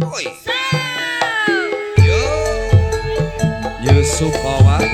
Oi. Yo. Yusuf Awat.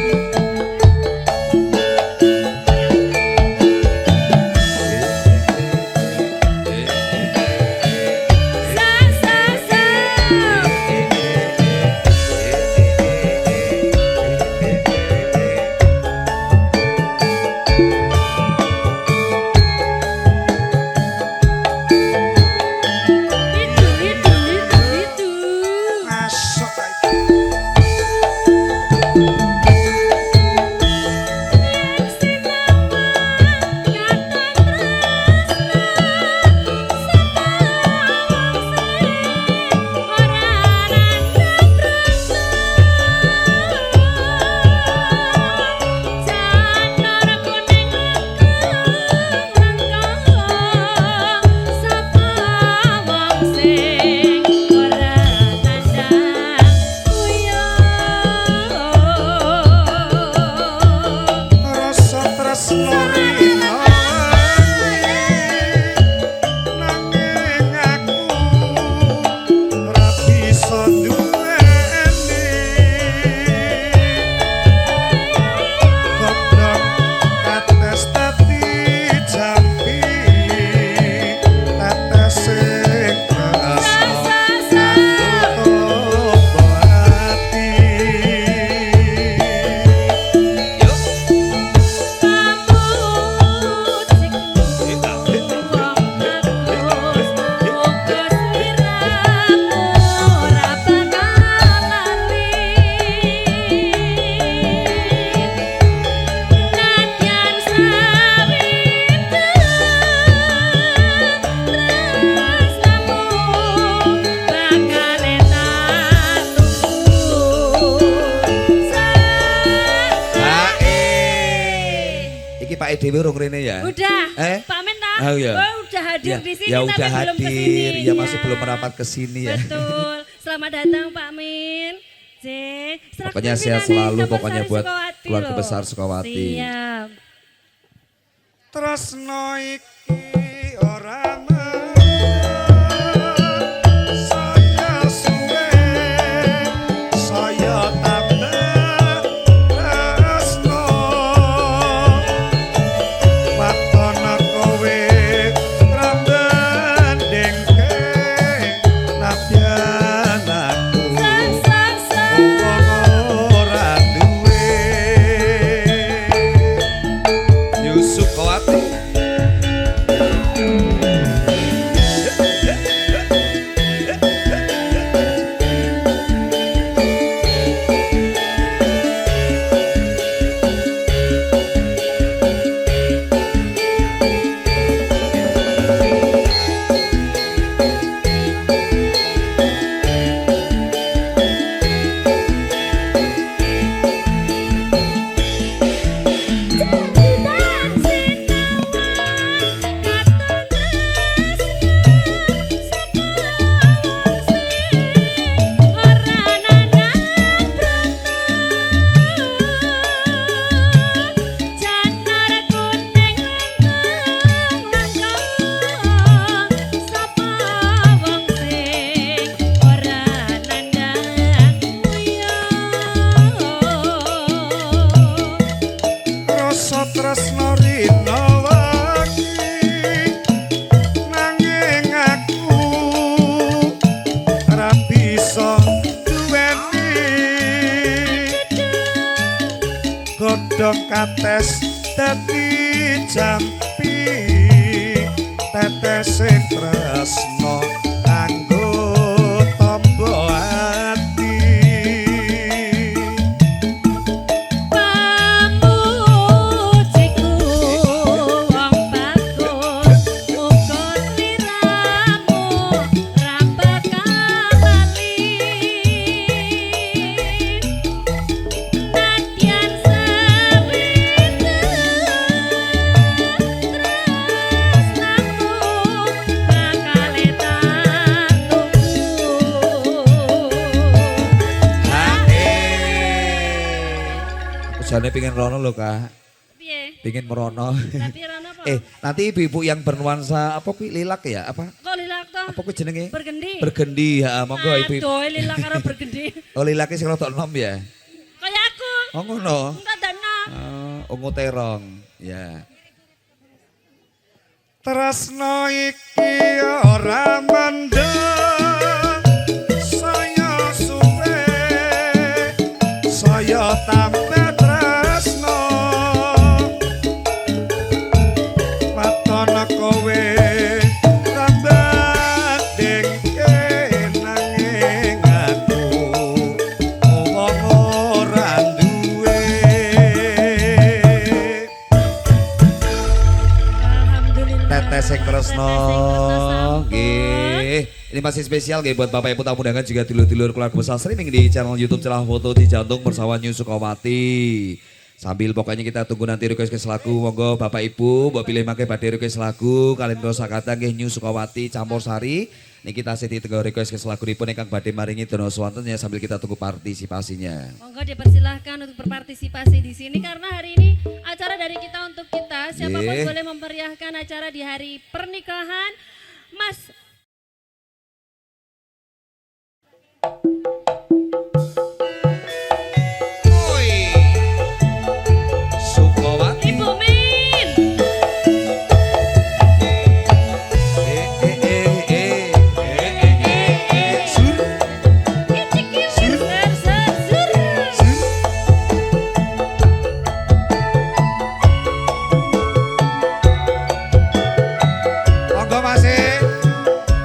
Pak Dewi urung rene ya? Udah. Pak Men tak? Oh, iya. Udah hadir di sini ya, tapi udah belum hadir. kesini. Ya masih belum merapat ke sini ya. Betul. Selamat datang Pak Min. Pokoknya sehat selalu pokoknya buat keluarga besar Sukawati. Siap. Tresno iki ora tresno rino wangi nanging aku ora bisa duweni godhong kates dadi jampi tetesing tresno kanggo tombo ati Jane pengen rono lho, Kak. Piye? Pingin merono. Tapi Rono apa? Nanti ibu-ibu yang bernuansa apa kuwi lilak ya? Apa? Kok lilak toh? Apa kuwi jenenge? Bergendi. Bergendi, ya monggo ibu. Aduh, lilak karo bergendi. Oh lilake sing rada enom ya. Kayak aku. Oh ngono. Enggak ada enom. Ungu terong. Ya. Tresno iki ora mendem saya suwe saya tambah tresno watana kowe tambah dengke nanging aku wong ora duwe. Alhamdulillah. Teteh sing tresno sampun. nggih. Ini masih spesial nggih buat Bapak Ibu tamu undangan juga dulur-dulur keluarga besar streaming di channel YouTube Celah Foto di Jantung bersama New Sukawati. Sambil pokoknya kita tunggu nanti request ke lagu, monggo Bapak Ibu mbok pilih mangke badhe request lagu kalian terus kata nggih New Sukawati campur sari. Niki kita sedi tenggo request ke lagupun ingkang badhe maringi dono swanten ya sambil kita tunggu partisipasinya. Monggo dipersilahkan untuk berpartisipasi di sini karena hari ini acara dari kita untuk kita. Siapapun Nggih. boleh memeriahkan acara di hari pernikahan Mas Sukawati. Ibu Min. Sur Ser, ser, sur. monggo Mas.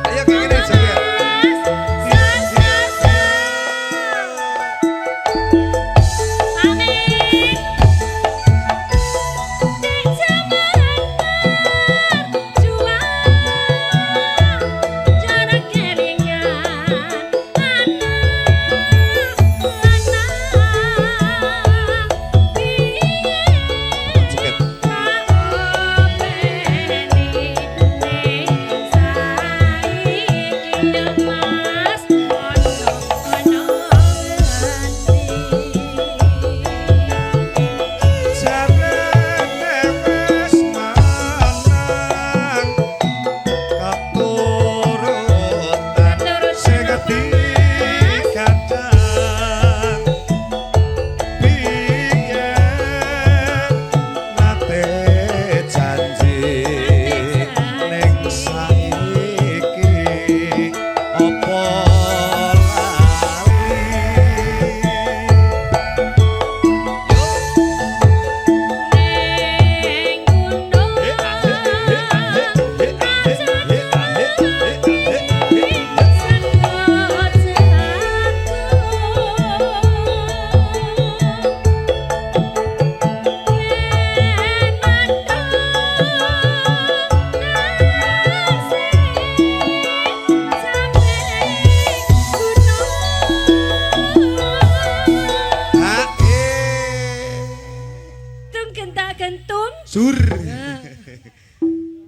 Ayo kene joget. Mas, sar, sar, sar. Amin. Di zaman berjuang, jarak kelingan, Joget. Jarene wis manang katurutan sing dikadang biyen nate janji ning saiki apa Gentung. Sur.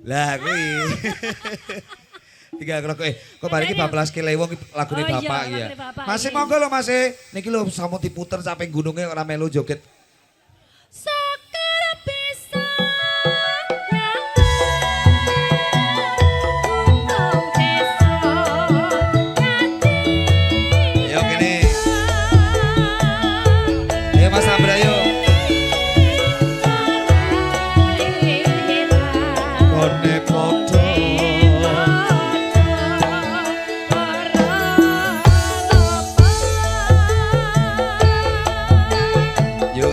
Lah kuwi. Tiga kok kok bariki 12 lewong lagune Oh iya, Bapak lagune ya. Bapak, Masih iya. monggo lho Mas. Niki lho sampun diputer sampai gunungnya ora melu joget. Sakar pisang gunung desa Ayo kene. Ayo Mas Abra yuk. Kone podo Yo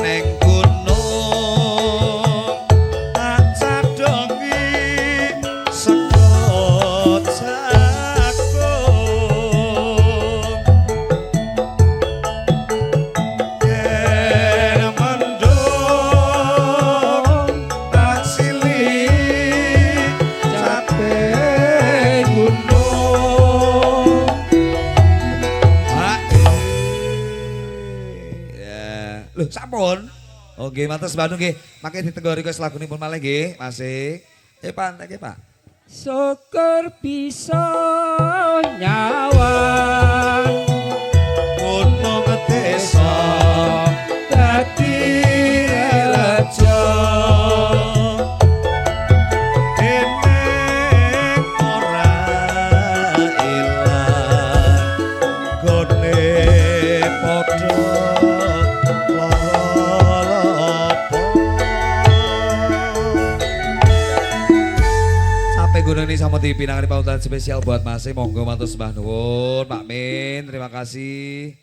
Neng gunung tak cadongi sego jagung yen mendung tak silih capek gunung. Ya, loh sampun. Oke, matur Bandung nggih. Mangke ditegor request lagunipun malih nggih, Masih. Pak, nggih, Pak. Syukur bisa nyawang Gunung desa dadi raja eneng ora ilang gone padha lolopo. Sampai gunung ini sama dipinangani pautan spesial buat Masih. Monggo matur sembah nuwun, Pak Min. Terima kasih.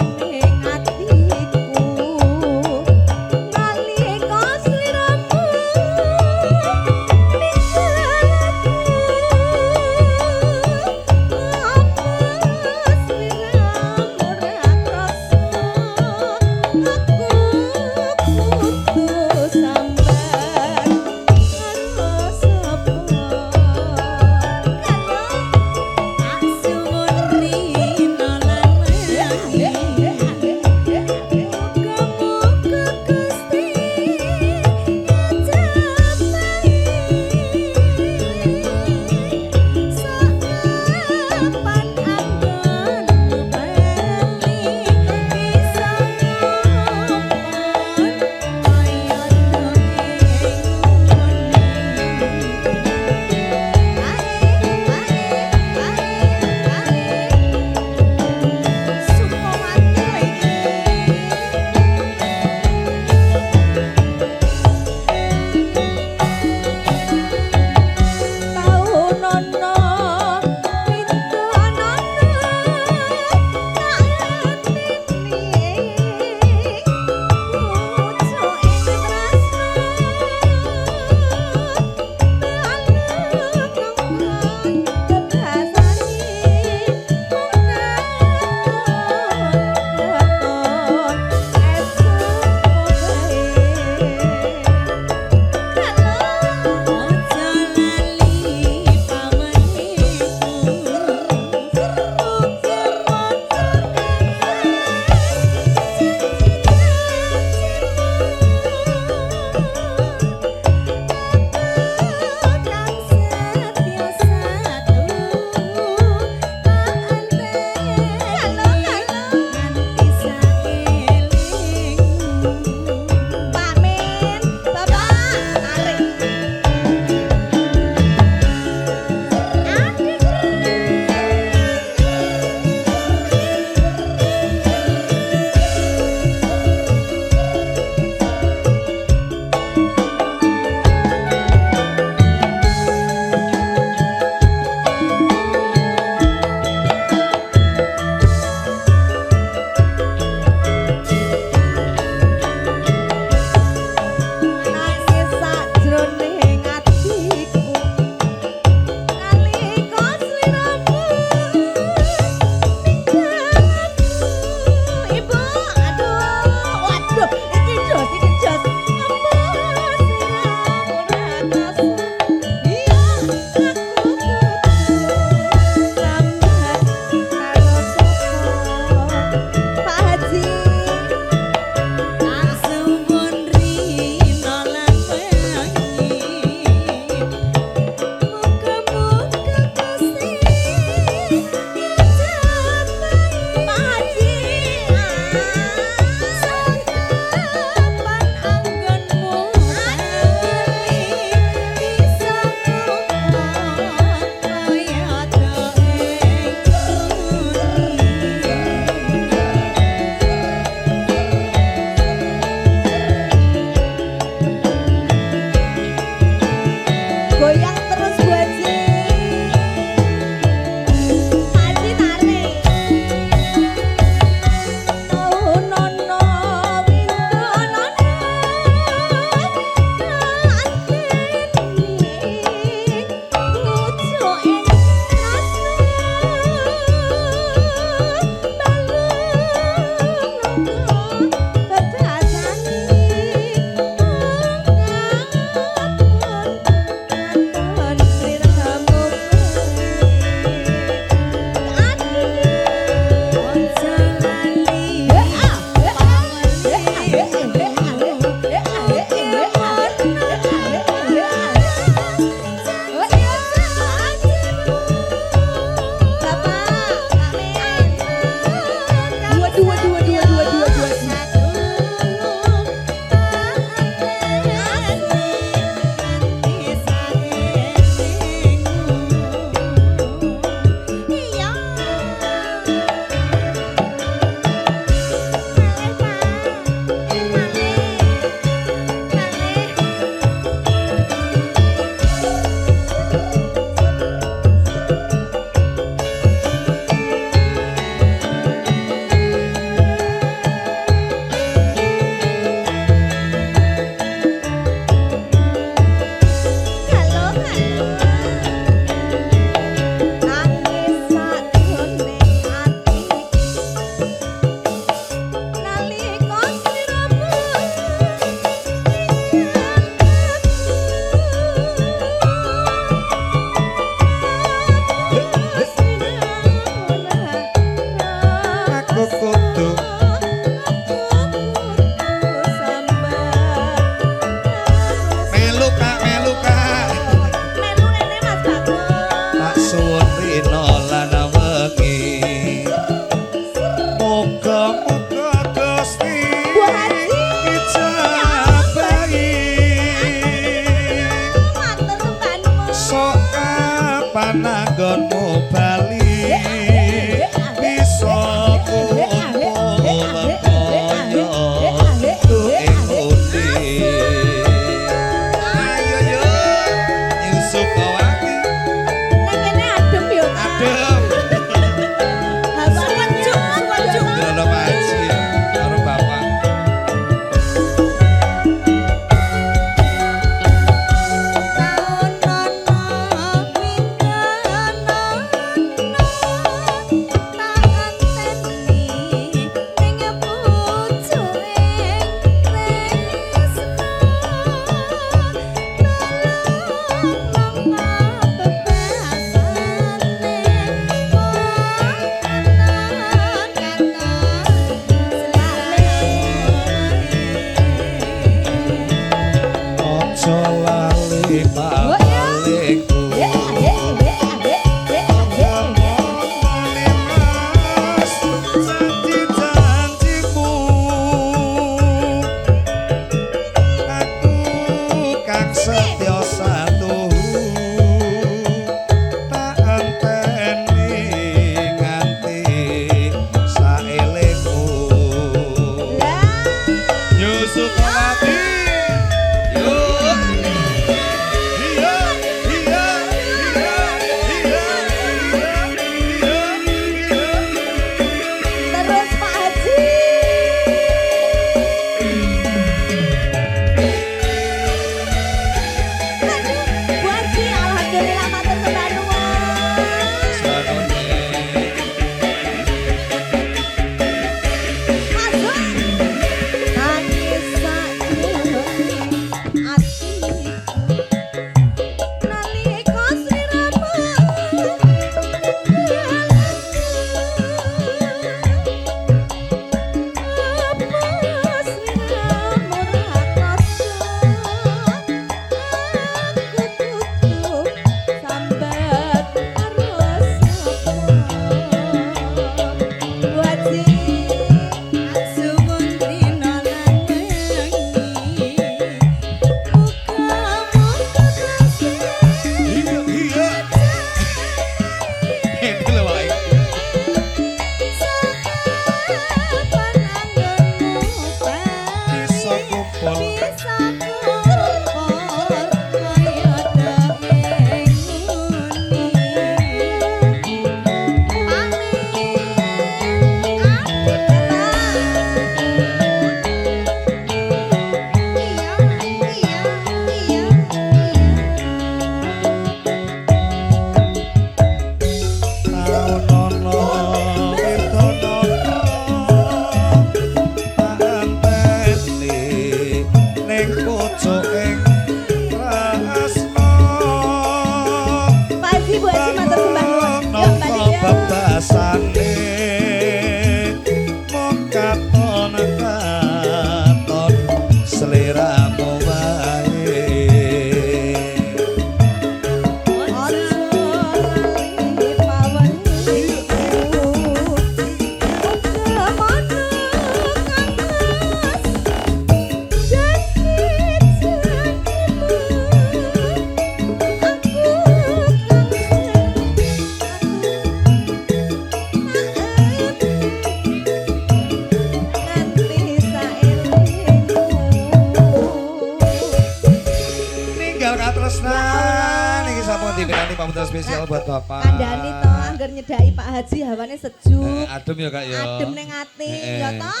pamungkas spesial buat Bapak. Kandhani to anggar nyedaki Pak Haji hawane sejuk. Adem ya Kak ya. Adem ning ati ya toh.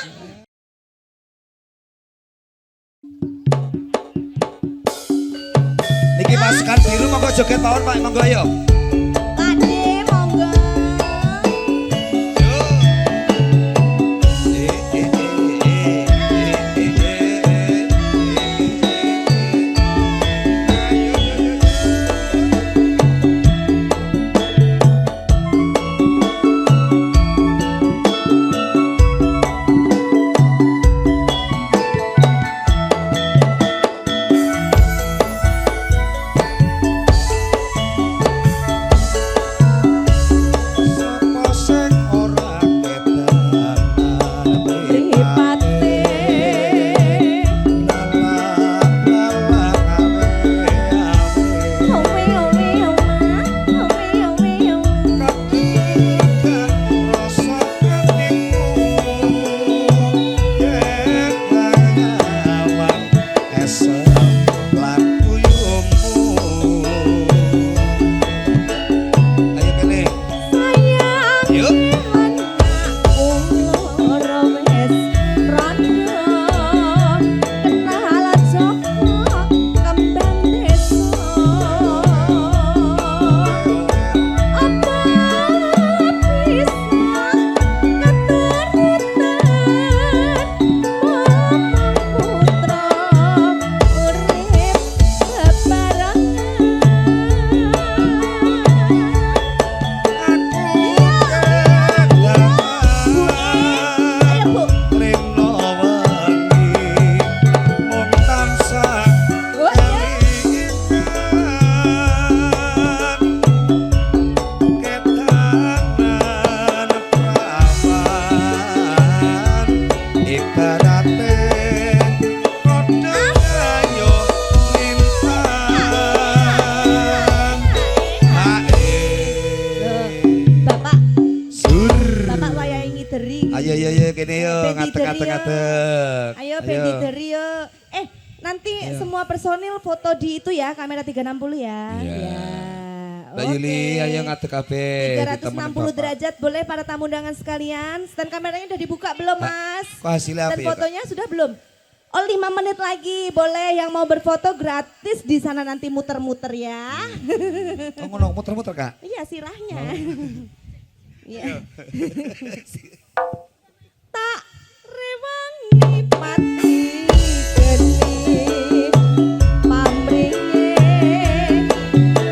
Niki pasukan biru monggo joget mawon Pak, monggo ayo. Ade monggo. Sapa sing ora kedanan Mripate owe owe oma owe oma. Ayo kene. Sayang Yuk. lan ora wes randa kenal Joko kembang desa apa bisa keturutan mamang putra urip bebarengan. Ayo Bu. Oh ya. Bapak, Bapak wayahe ngideri. Ayo ayo ayo kene yo Ben ngadeg dideri, ngadeg yo. ngadeg. Ayo Ben dideri yo. Nanti semua personil foto di itu ya, kamera 360 ya. Iya. Ya. Mbak Yuli ayo ngadeg kabeh. 360 derajat boleh para tamu undangan sekalian. Stand kameranya udah dibuka belum, Mas? Kok hasilnya apa Dan ya, Kak? fotonya sudah belum? Oh 5 menit lagi boleh yang mau berfoto gratis di sana nanti muter-muter ya. Oh ngono muter-muter Kak. Iya sirahnya. Iya. Tak rewangi pati geni pamringe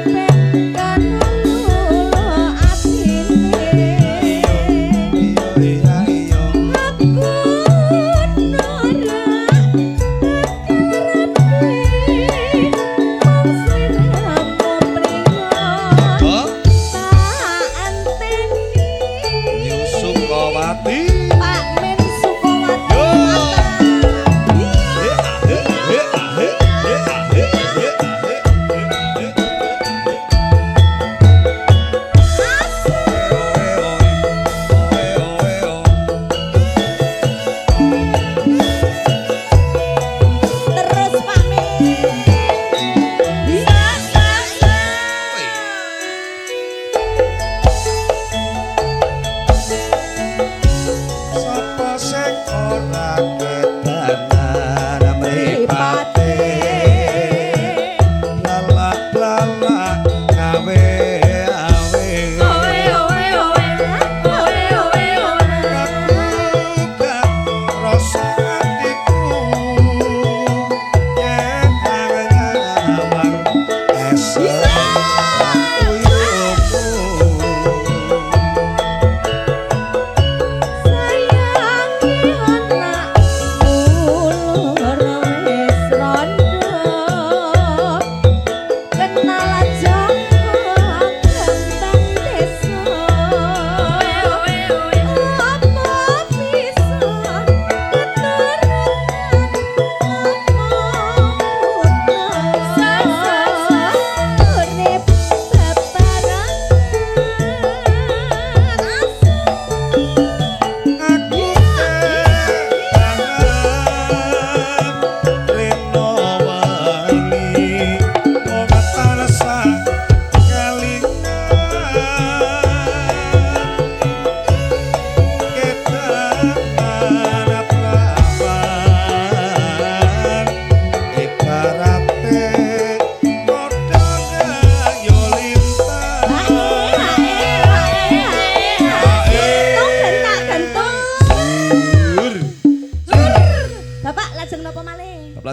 tekan lulu atine. Iya iya Aku norak kekarepe mong sliramu pringot Oh, tak anteni. Yusuf Kawati. Pak Men Sukowati. Yo. Iya. Terus Pak Men. Iya.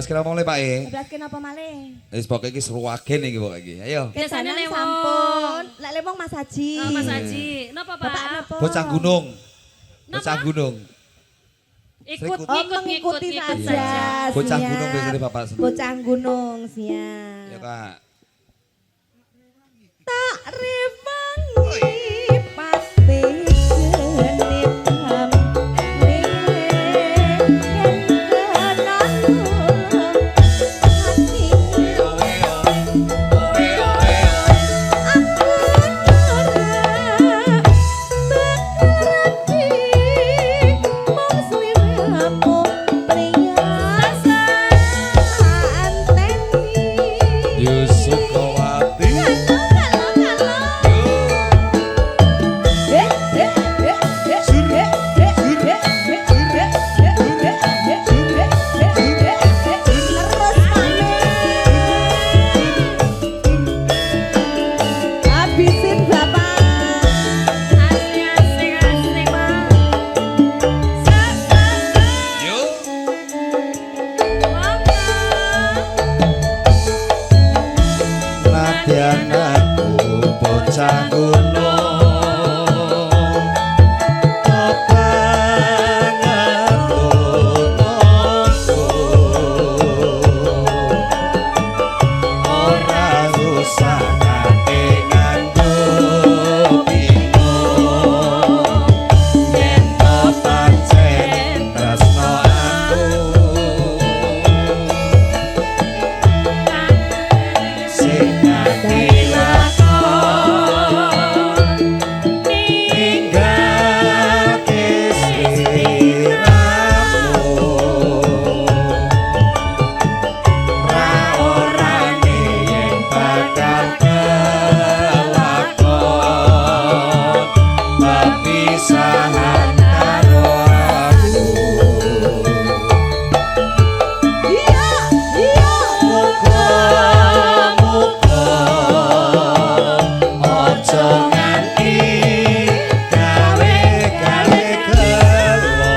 Ngeblaskan apa mulai Pak E? Ngeblaskan apa malih? Wis pokoke iki seruagen iki pokoke iki. Ayo. Biasanya Kedanan lewong. sampun. Lek lewong Mas Haji. Oh, Mas Haji. Napa, Pak? Bapak napa? Bocah gunung. Napa? Bocah gunung. Ikut, Oh, mengikuti saja. Bocah siap. gunung biasanya Bapak seneng. Bocah gunung siap. Ya Kak. Tak rewangi pati genit hamling Yusuf Kawati. Habisin Bapak. Asik, Bang. Yuk. Nadyan aku bocah gunung kebangetan ora usah ate nganggo bingung yen to pancen tresno aku sing ati lakon ninggal kesiramu ra orane yen bakal kelakon perpisahan karo aku Iya, iya. muga-muga aja nganti gawe-gawe gelo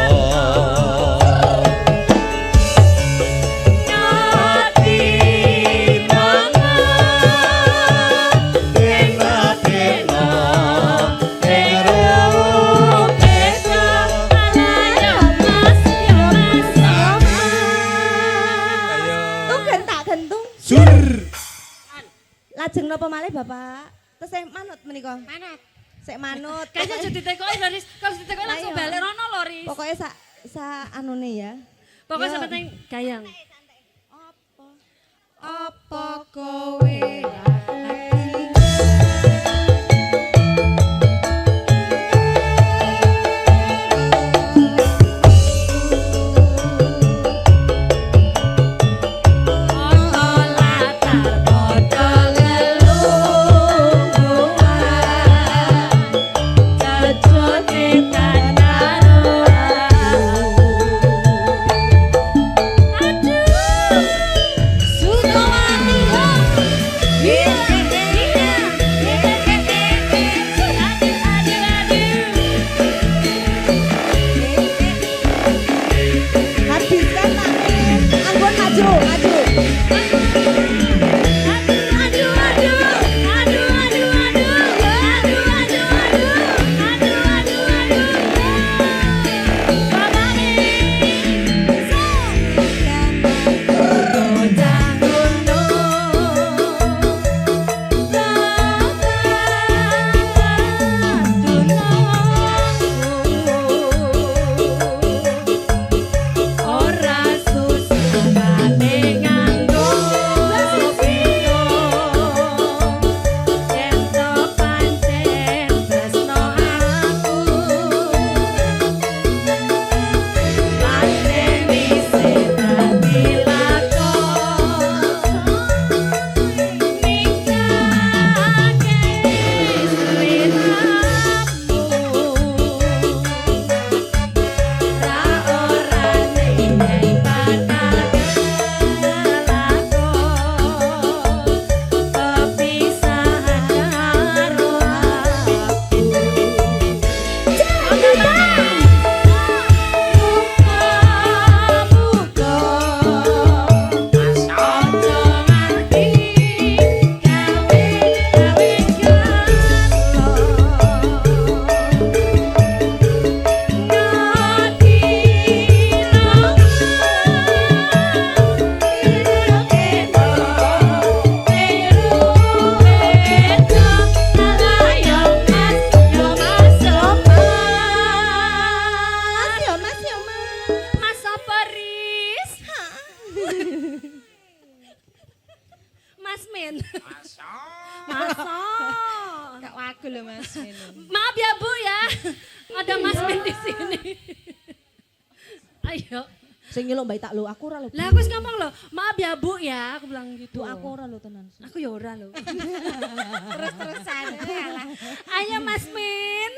ati mangan dena-dena ing rupeta Tunggen tak gentung. sur Lajeng napa malih Bapak? Tesih manut menika. Manut. Sik manut. Kayaknya jadi ditekoki lho, Riz. Kalau ditekoki langsung Ayo. balik rono lho, Riz. Pokoknya sa anune ya. Pokoknya Yo. sepenting gayang. Apa kowe habiskan tak nih. Anggun maju, maju. Ora susah nganggo piyo yen to pancen tresno aku pasti bisa dadi lakon ninggalke sliramu Ayo. Sing lo mbak tak lo, aku ora lo. Lah aku wis ngomong loh, maaf ya Bu ya, aku bilang gitu. Tuh aku ora lo tenan. Aku ya ora loh. Terus-terusan. Ayo Mas Min.